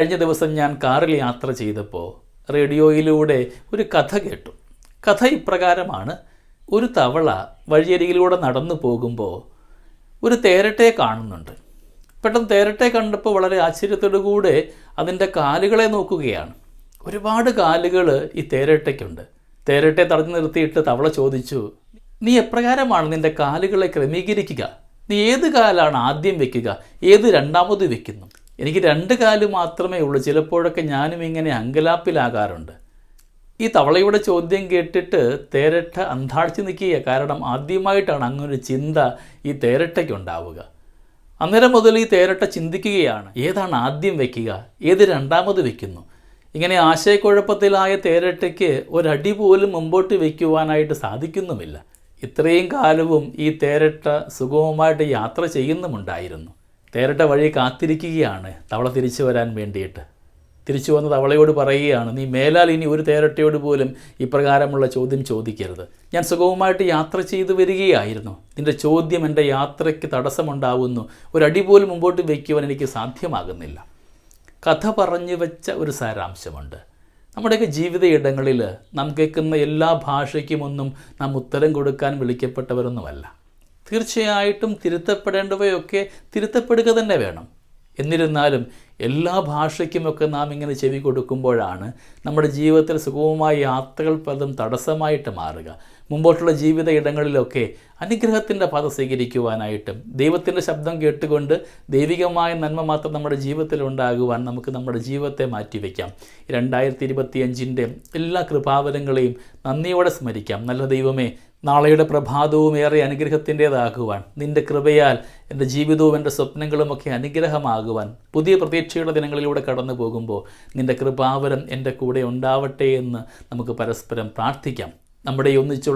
കഴിഞ്ഞ ദിവസം ഞാൻ കാറിൽ യാത്ര ചെയ്തപ്പോൾ റേഡിയോയിലൂടെ ഒരു കഥ കേട്ടു. കഥ ഇപ്രകാരമാണ്. ഒരു തവള വഴിയരികിലൂടെ നടന്നു പോകുമ്പോൾ ഒരു തേരട്ടയെ കാണുന്നുണ്ട്. പെട്ടെന്ന് തേരട്ടയെ കണ്ടപ്പോൾ വളരെ ആശ്ചര്യത്തോടു കൂടെ അതിൻ്റെ കാലുകളെ നോക്കുകയാണ്. ഒരുപാട് കാലുകൾ ഈ തേരട്ടയ്ക്കുണ്ട്. തേരട്ടയെ തടഞ്ഞു നിർത്തിയിട്ട് തവള ചോദിച്ചു, നീ എപ്രകാരമാണ് നിൻ്റെ കാലുകളെ ക്രമീകരിക്കുക? നീ ഏത് കാലാണ് ആദ്യം വെക്കുക, ഏത് രണ്ടാമത് വെക്കുന്നു? എനിക്ക് 2 കാല് മാത്രമേ ഉള്ളൂ. ചിലപ്പോഴൊക്കെ ഞാനും ഇങ്ങനെ അങ്കലാപ്പിലാകാറുണ്ട്. ഈ തവളയുടെ ചോദ്യം കേട്ടിട്ട് തേരട്ട അന്ധാളിച്ച് നിൽക്കുക. കാരണം ആദ്യമായിട്ടാണ് അങ്ങനൊരു ചിന്ത ഈ തേരട്ടയ്ക്കുണ്ടാവുക. അന്നേരം മുതൽ ഈ തേരട്ട ചിന്തിക്കുകയാണ്, ഏതാണ് ആദ്യം വയ്ക്കുക, ഏത് രണ്ടാമത് വയ്ക്കുന്നു? ഇങ്ങനെ ആശയക്കുഴപ്പത്തിലായ തേരട്ടയ്ക്ക് ഒരടി പോലും മുമ്പോട്ട് വയ്ക്കുവാനായിട്ട് സാധിക്കുന്നുമില്ല. ഇത്രയും കാലവും ഈ തേരട്ട സുഗമമായിട്ട് യാത്ര ചെയ്യുന്നുമുണ്ടായിരുന്നു. തേരട്ട വഴി കാത്തിരിക്കുകയാണ് തവള തിരിച്ചു വരാൻ വേണ്ടിയിട്ട്. തിരിച്ചു വന്ന തവളയോട് പറയുകയാണ്, നീ മേലാൽ ഇനി ഒരു തേരട്ടയോട് പോലും ഇപ്രകാരമുള്ള ചോദ്യം ചോദിക്കരുത്. ഞാൻ സുഗമമായിട്ട് യാത്ര ചെയ്തു വരികയായിരുന്നു. നിൻ്റെ ചോദ്യം എൻ്റെ യാത്രയ്ക്ക് തടസ്സമുണ്ടാവുന്നു. ഒരടി പോലും മുമ്പോട്ട് വയ്ക്കുവാൻ എനിക്ക് സാധ്യമാകുന്നില്ല. കഥ പറഞ്ഞു വെച്ച ഒരു സാരാംശമുണ്ട്. നമ്മുടെയൊക്കെ ജീവിത ഇടങ്ങളിൽ നാം കേൾക്കുന്ന എല്ലാ ഭാഷയ്ക്കുമൊന്നും നാം ഉത്തരം കൊടുക്കാൻ വിളിക്കപ്പെട്ടവരൊന്നുമല്ല. തീർച്ചയായിട്ടും തിരുത്തപ്പെടേണ്ടവയൊക്കെ തിരുത്തപ്പെടുക തന്നെ വേണം. എന്നിരുന്നാലും എല്ലാ ഭാഷയ്ക്കുമൊക്കെ നാം ഇങ്ങനെ ചെവി കൊടുക്കുമ്പോഴാണ് നമ്മുടെ ജീവിതത്തിൽ സുഗമമായ യാത്രകൾ പലതും തടസ്സമായിട്ട് മാറുക. മുമ്പോട്ടുള്ള ജീവിത ഇടങ്ങളിലൊക്കെ അനുഗ്രഹത്തിൻ്റെ പാത സ്വീകരിക്കുവാനായിട്ടും ദൈവത്തിൻ്റെ ശബ്ദം കേട്ടുകൊണ്ട് ദൈവികമായ നന്മ മാത്രം നമ്മുടെ ജീവിതത്തിൽ ഉണ്ടാകുവാൻ നമുക്ക് നമ്മുടെ ജീവിതത്തെ മാറ്റിവെക്കാം. 2025 എല്ലാ കൃപാവരങ്ങളെയും നന്ദിയോടെ സ്മരിക്കാം. നല്ല ദൈവമേ, നാളെയുടെ പ്രഭാതവും ഏറെ അനുഗ്രഹത്തിൻ്റേതാകുവാൻ, നിൻ്റെ കൃപയാൽ എൻ്റെ ജീവിതവും എൻ്റെ സ്വപ്നങ്ങളുമൊക്കെ അനുഗ്രഹമാകുവാൻ, പുതിയ പ്രതീക്ഷയുടെ ദിനങ്ങളിലൂടെ കടന്നു പോകുമ്പോൾ നിൻ്റെ കൃപാവരം എൻ്റെ കൂടെ ഉണ്ടാവട്ടെ എന്ന് നമുക്ക് പരസ്പരം പ്രാർത്ഥിക്കാം. നമ്മുടെ ഒന്നിച്ചുള്ള